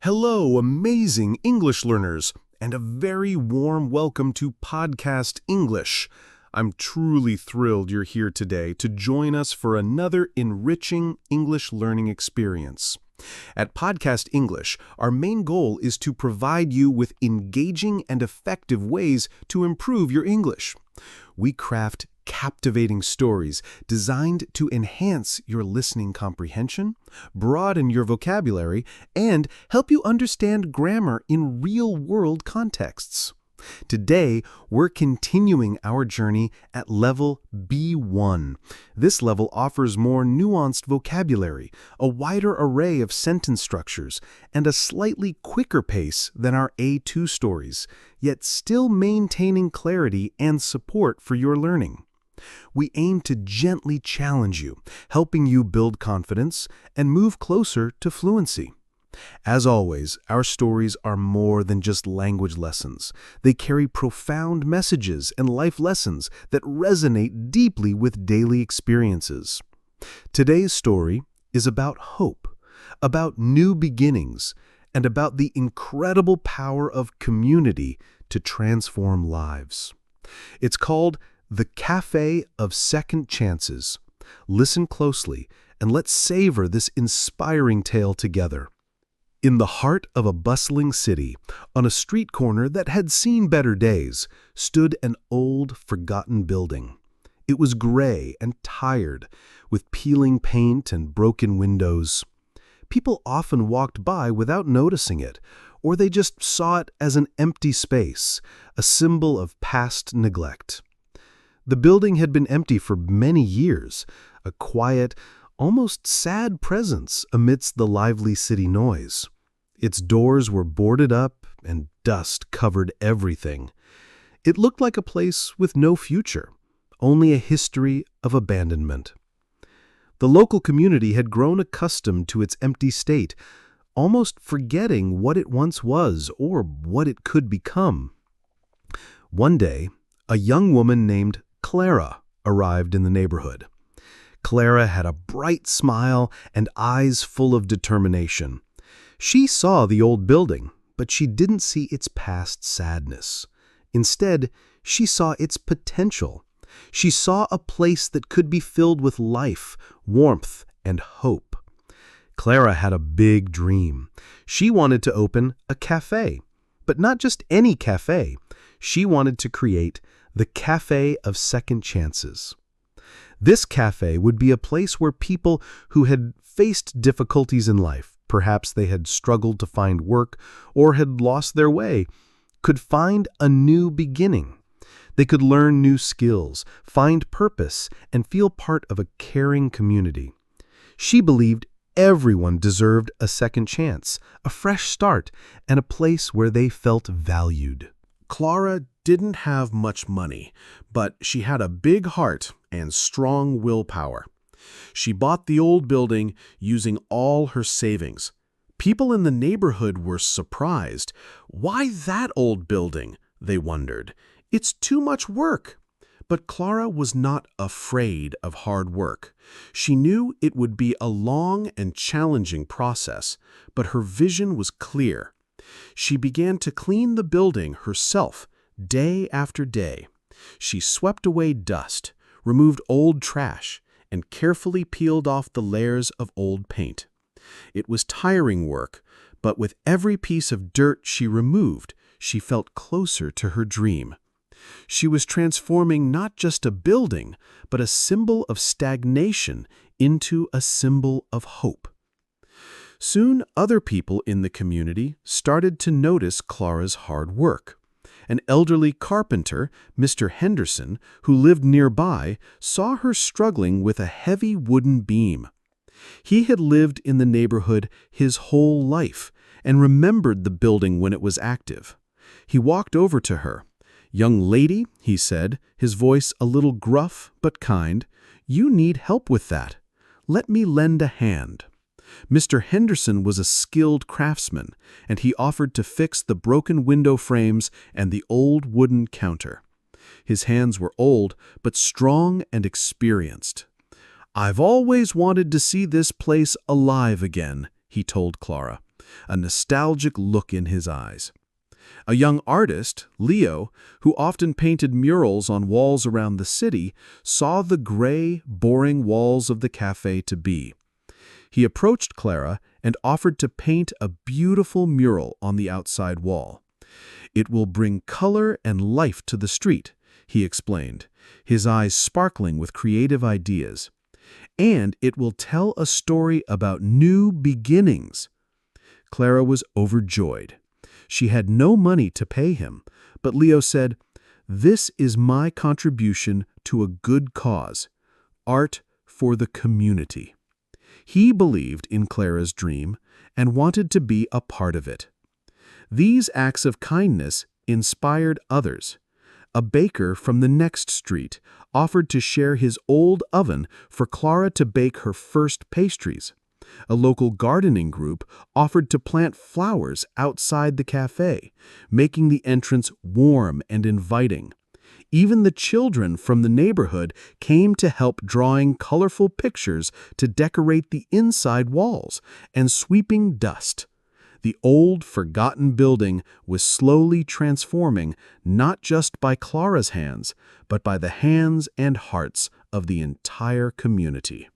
Hello, amazing English learners, and a very warm welcome to Podcast English. I'm truly thrilled you're here today to join us for another enriching English learning experience. At Podcast English, our main goal is to provide you with engaging and effective ways to improve your English. We craft captivating stories designed to enhance your listening comprehension, broaden your vocabulary, and help you understand grammar in real-world contexts. Today, we're continuing our journey at level B1. This level offers more nuanced vocabulary, a wider array of sentence structures, and a slightly quicker pace than our A2 stories, yet still maintaining clarity and support for your learning. We aim to gently challenge you, helping you build confidence and move closer to fluency. As always, our stories are more than just language lessons. They carry profound messages and life lessons that resonate deeply with daily experiences. Today's story is about hope, about new beginnings, and about the incredible power of community to transform lives. It's called The Café of Second Chances. Listen closely and let's savor this inspiring tale together. In the heart of a bustling city, on a street corner that had seen better days, stood an old, forgotten building. It was gray and tired, with peeling paint and broken windows. People often walked by without noticing it, or they just saw it as an empty space, a symbol of past neglect. The building had been empty for many years, a quiet, almost sad presence amidst the lively city noise. Its doors were boarded up and dust covered everything. It looked like a place with no future, only a history of abandonment. The local community had grown accustomed to its empty state, almost forgetting what it once was or what it could become. One day, a young woman named Clara arrived in the neighborhood. Clara had a bright smile and eyes full of determination. She saw the old building, but she didn't see its past sadness. Instead, she saw its potential. She saw a place that could be filled with life, warmth, and hope. Clara had a big dream. She wanted to open a cafe, but not just any cafe. She wanted to create the Café of Second Chances. This cafe would be a place where people who had faced difficulties in life, perhaps they had struggled to find work or had lost their way, could find a new beginning. They could learn new skills, find purpose, and feel part of a caring community. She believed everyone deserved a second chance, a fresh start, and a place where they felt valued. Clara didn't have much money, but she had a big heart and strong willpower. She bought the old building using all her savings. People in the neighborhood were surprised. Why that old building? They wondered. It's too much work. But Clara was not afraid of hard work. She knew it would be a long and challenging process, but her vision was clear. She began to clean the building herself, day after day. She swept away dust, removed old trash, and carefully peeled off the layers of old paint. It was tiring work, but with every piece of dirt she removed, she felt closer to her dream. She was transforming not just a building, but a symbol of stagnation into a symbol of hope. Soon, other people in the community started to notice Clara's hard work. An elderly carpenter, Mr. Henderson, who lived nearby, saw her struggling with a heavy wooden beam. He had lived in the neighborhood his whole life and remembered the building when it was active. He walked over to her. "Young lady," he said, his voice a little gruff but kind, "you need help with that. Let me lend a hand." Mr. Henderson was a skilled craftsman, and he offered to fix the broken window frames and the old wooden counter. His hands were old, but strong and experienced. "I've always wanted to see this place alive again," he told Clara. a nostalgic look in his eyes. A young artist, Leo, who often painted murals on walls around the city, saw the gray, boring walls of the cafe to be. He approached Clara and offered to paint a beautiful mural on the outside wall. "It will bring color and life to the street," he explained, his eyes sparkling with creative ideas. "And it will tell a story about new beginnings." Clara was overjoyed. She had no money to pay him, but Leo said, "This is my contribution to a good cause, art for the community." He believed in Clara's dream and wanted to be a part of it. These acts of kindness inspired others. A baker from the next street offered to share his old oven for Clara to bake her first pastries. A local gardening group offered to plant flowers outside the cafe, making the entrance warm and inviting. Even the children from the neighborhood came to help drawing colorful pictures to decorate the inside walls and sweeping dust. The old, forgotten building was slowly transforming not just by Clara's hands, but by the hands and hearts of the entire community.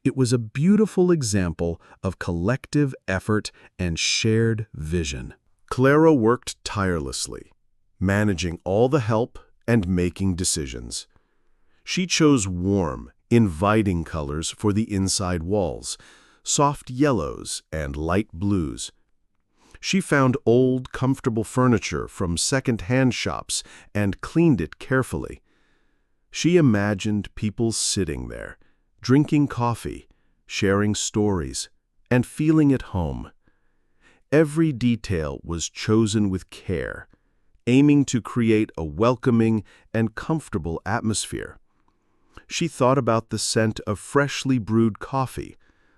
It was a beautiful example of collective effort and shared vision. Clara worked tirelessly, managing all the help and making decisions. She chose warm, inviting colors for the inside walls, soft yellows and light blues. She found old, comfortable furniture from second-hand shops and cleaned it carefully. She imagined people sitting there, drinking coffee, sharing stories, and feeling at home. Every detail was chosen with care, aiming to create a welcoming and comfortable atmosphere. She thought about the scent of freshly brewed coffee,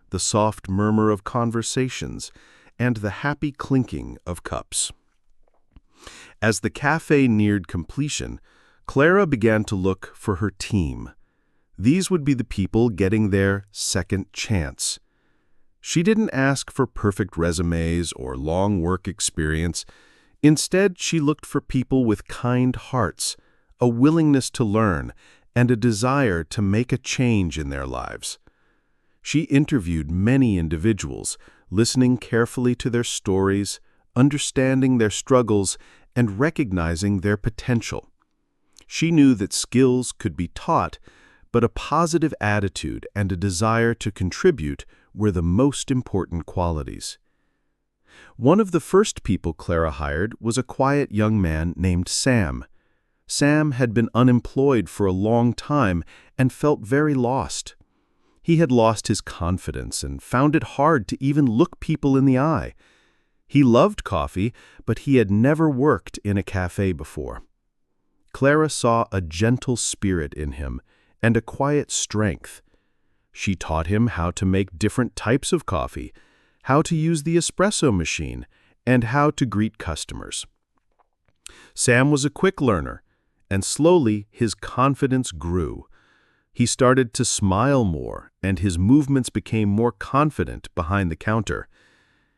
the soft murmur of conversations, and the happy clinking of cups. As the cafe neared completion, Clara began to look for her team. These would be the people getting their second chance. She didn't ask for perfect resumes or long work experience. Instead, she looked for people with kind hearts, a willingness to learn, and a desire to make a change in their lives. She interviewed many individuals, listening carefully to their stories, understanding their struggles, and recognizing their potential. She knew that skills could be taught, but a positive attitude and a desire to contribute were the most important qualities. One of the first people Clara hired was a quiet young man named Sam. Sam had been unemployed for a long time and felt very lost. He had lost his confidence and found it hard to even look people in the eye. He loved coffee, but he had never worked in a cafe before. Clara saw a gentle spirit in him and a quiet strength. She taught him how to make different types of coffee, how to use the espresso machine, and how to greet customers. Sam was a quick learner, and slowly his confidence grew. He started to smile more, and his movements became more confident behind the counter.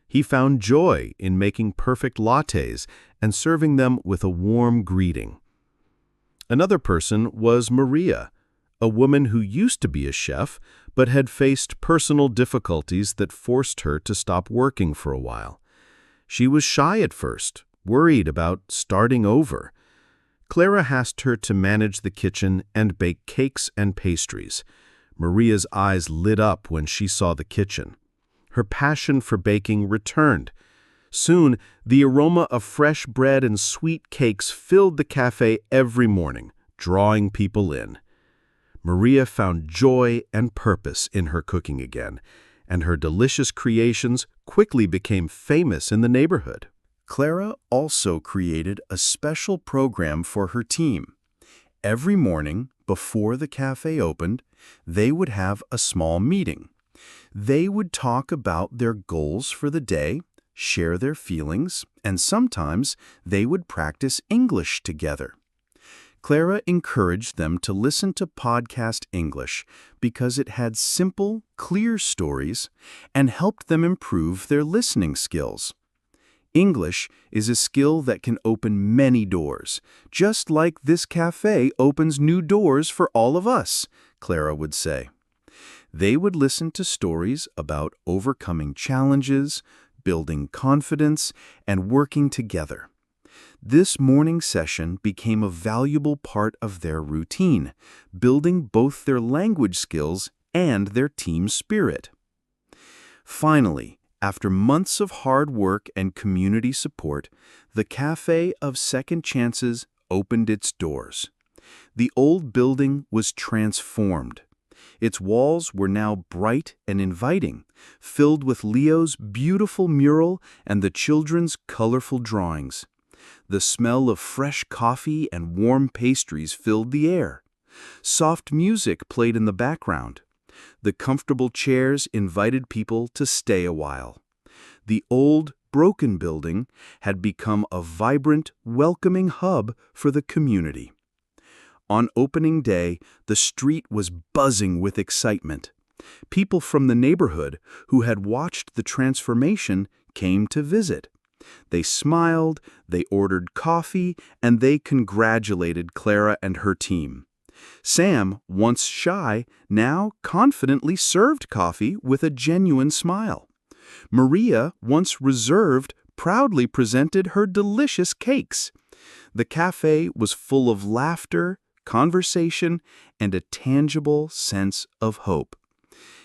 He found joy in making perfect lattes and serving them with a warm greeting. Another person was Maria, a woman who used to be a chef, but had faced personal difficulties that forced her to stop working for a while. She was shy at first, worried about starting over. Clara asked her to manage the kitchen and bake cakes and pastries. Maria's eyes lit up when she saw the kitchen. Her passion for baking returned. Soon, the aroma of fresh bread and sweet cakes filled the cafe every morning, drawing people in. Maria found joy and purpose in her cooking again, and her delicious creations quickly became famous in the neighborhood. Clara also created a special program for her team. Every morning, before the cafe opened, they would have a small meeting. They would talk about their goals for the day, share their feelings, and sometimes they would practice English together. Clara encouraged them to listen to Podcast English because it had simple, clear stories and helped them improve their listening skills. English is a skill that can open many doors, just like this cafe opens new doors for all of us, Clara would say. They would listen to stories about overcoming challenges, building confidence, and working together. This morning session became a valuable part of their routine, building both their language skills and their team spirit. Finally, after months of hard work and community support, the Café of Second Chances opened its doors. The old building was transformed. Its walls were now bright and inviting, filled with Leo's beautiful mural and the children's colorful drawings. The smell of fresh coffee and warm pastries filled the air. Soft music played in the background. The comfortable chairs invited people to stay a while. The old, broken building had become a vibrant, welcoming hub for the community. On opening day, the street was buzzing with excitement. People from the neighborhood who had watched the transformation came to visit. They smiled, they ordered coffee, and they congratulated Clara and her team. Sam, once shy, now confidently served coffee with a genuine smile. Maria, once reserved, proudly presented her delicious cakes. The cafe was full of laughter, conversation, and a tangible sense of hope.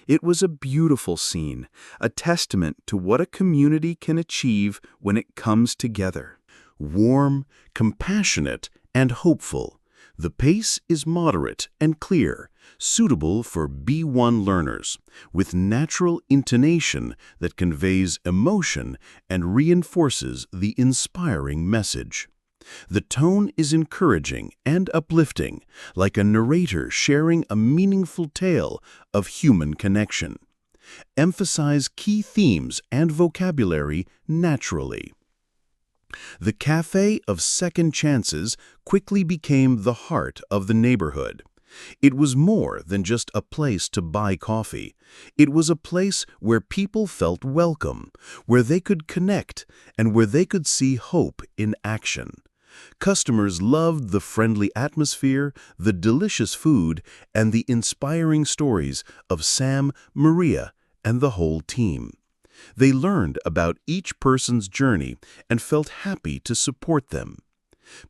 It was a beautiful scene, a testament to what a community can achieve when it comes together. Warm, compassionate, and hopeful. The pace is moderate and clear, suitable for B1 learners, with natural intonation that conveys emotion and reinforces the inspiring message. The tone is encouraging and uplifting, like a narrator sharing a meaningful tale of human connection. Emphasize key themes and vocabulary naturally. The Café of Second Chances quickly became the heart of the neighborhood. It was more than just a place to buy coffee. It was a place where people felt welcome, where they could connect, and where they could see hope in action. Customers loved the friendly atmosphere, the delicious food, and the inspiring stories of Sam, Maria, and the whole team. They learned about each person's journey and felt happy to support them.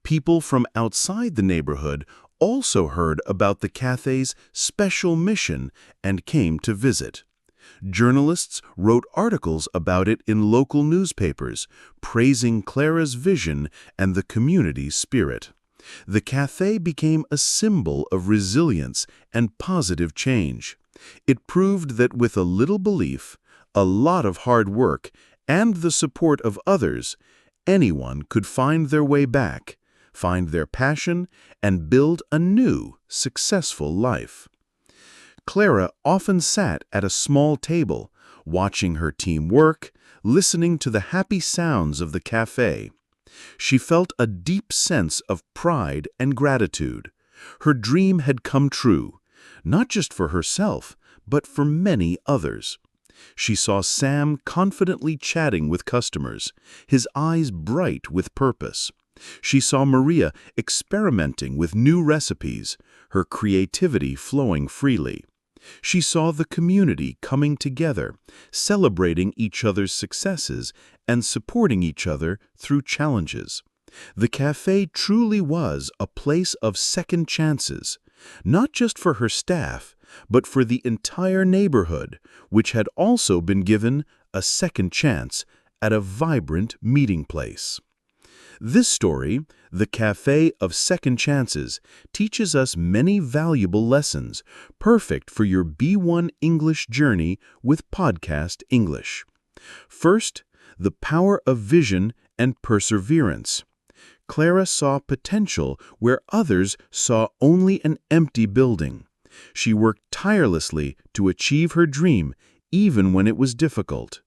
People from outside the neighborhood also heard about the cafe's special mission and came to visit. Journalists wrote articles about it in local newspapers, praising Clara's vision and the community's spirit. The cafe became a symbol of resilience and positive change. It proved that with a little belief, a lot of hard work, and the support of others, anyone could find their way back, find their passion, and build a new, successful life. Clara often sat at a small table, watching her team work, listening to the happy sounds of the cafe. She felt a deep sense of pride and gratitude. Her dream had come true, not just for herself, but for many others. She saw Sam confidently chatting with customers, his eyes bright with purpose. She saw Maria experimenting with new recipes, her creativity flowing freely. She saw the community coming together, celebrating each other's successes and supporting each other through challenges. The cafe truly was a place of second chances, not just for her staff, but for the entire neighborhood, which had also been given a second chance at a vibrant meeting place. This story, The Café of Second Chances, teaches us many valuable lessons, perfect for your B1 English journey with Podcast English. First, the power of vision and perseverance. Clara saw potential where others saw only an empty building. She worked tirelessly to achieve her dream, even when it was difficult.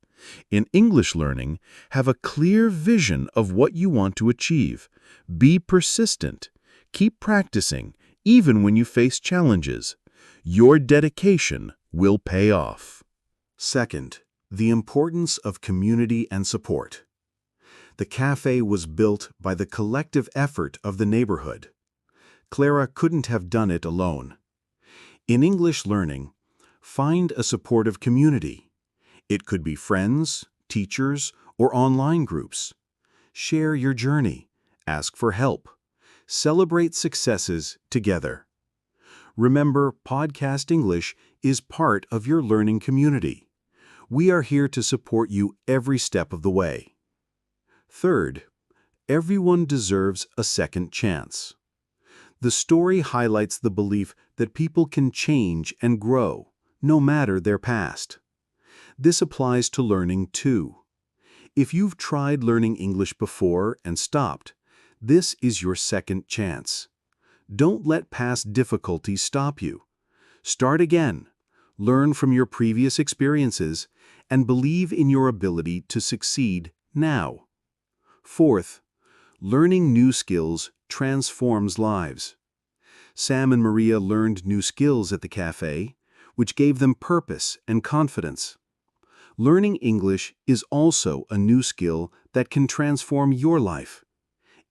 In English learning, have a clear vision of what you want to achieve. Be persistent. Keep practicing, even when you face challenges. Your dedication will pay off. Second, the importance of community and support. The cafe was built by the collective effort of the neighborhood. Clara couldn't have done it alone. In English learning, find a supportive community. It could be friends, teachers, or online groups. Share your journey. Ask for help. Celebrate successes together. Remember, Podcast English is part of your learning community. We are here to support you every step of the way. Third, everyone deserves a second chance. The story highlights the belief that people can change and grow, no matter their past. This applies to learning too. If you've tried learning English before and stopped, this is your second chance. Don't let past difficulties stop you. Start again, learn from your previous experiences, and believe in your ability to succeed now. Fourth, learning new skills transforms lives. Sam and Maria learned new skills at the cafe, which gave them purpose and confidence. Learning English is also a new skill that can transform your life.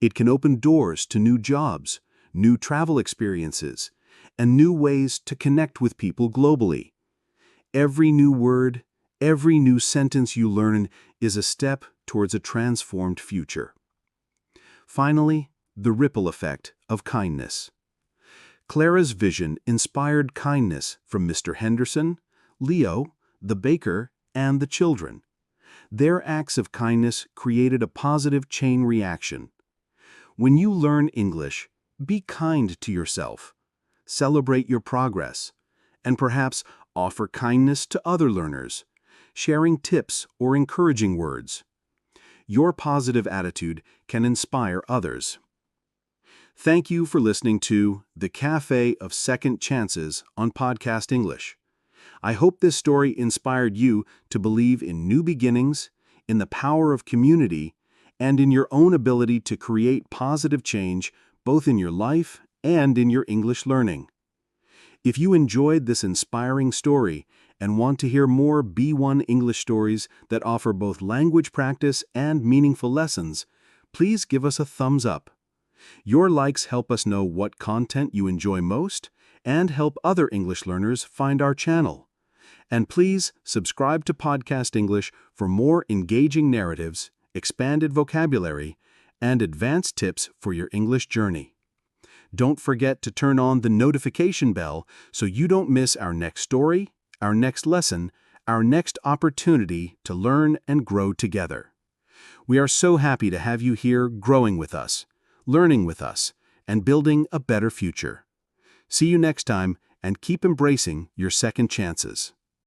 It can open doors to new jobs, new travel experiences, and new ways to connect with people globally. Every new word, every new sentence you learn is a step towards a transformed future. Finally, the ripple effect of kindness. Clara's vision inspired kindness from Mr. Henderson, Leo, the baker, and the children. Their acts of kindness created a positive chain reaction. When you learn English, be kind to yourself. Celebrate your progress, and perhaps offer kindness to other learners, sharing tips or encouraging words. Your positive attitude can inspire others. Thank you for listening to The Cafe of Second Chances on Podcast English. I hope this story inspired you to believe in new beginnings, in the power of community, and in your own ability to create positive change both in your life and in your English learning. If you enjoyed this inspiring story and want to hear more B1 English stories that offer both language practice and meaningful lessons, please give us a thumbs up. Your likes help us know what content you enjoy most and help other English learners find our channel. And please subscribe to Podcast English for more engaging narratives, expanded vocabulary, and advanced tips for your English journey. Don't forget to turn on the notification bell so you don't miss our next story, our next lesson, our next opportunity to learn and grow together. We are so happy to have you here growing with us, learning with us, and building a better future. See you next time, and keep embracing your second chances.